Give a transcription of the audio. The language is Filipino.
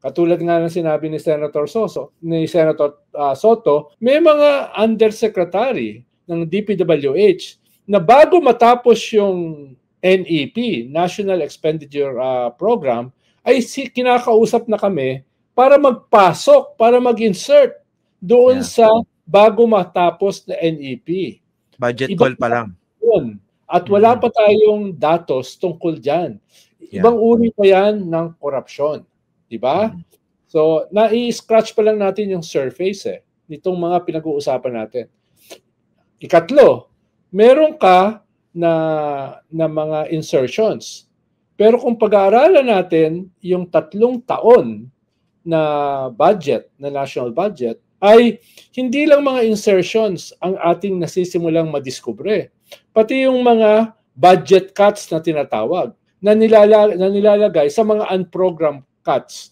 Katulad nga ng sinabi ni Senator Soto, may mga undersecretary ng DPWH na bago matapos yung NEP, National Expenditure Program, ay kinakausap na kami para magpasok, para mag-insert doon sa bago matapos na NEP. Budget call pa lang. Yun. At wala pa tayong datos tungkol dyan. Ibang uri pa yan ng korupsyon. Diba? So, nai-scratch pa lang natin yung surface nitong mga pinag-uusapan natin. Ikatlo, meron ka na mga insertions. Pero kung pag-aaralan natin yung 3 taon na budget, na national budget, ay hindi lang mga insertions ang ating nasisimulang madiskubre. Pati yung mga budget cuts na tinatawag na nilalagay sa mga unprogrammed cuts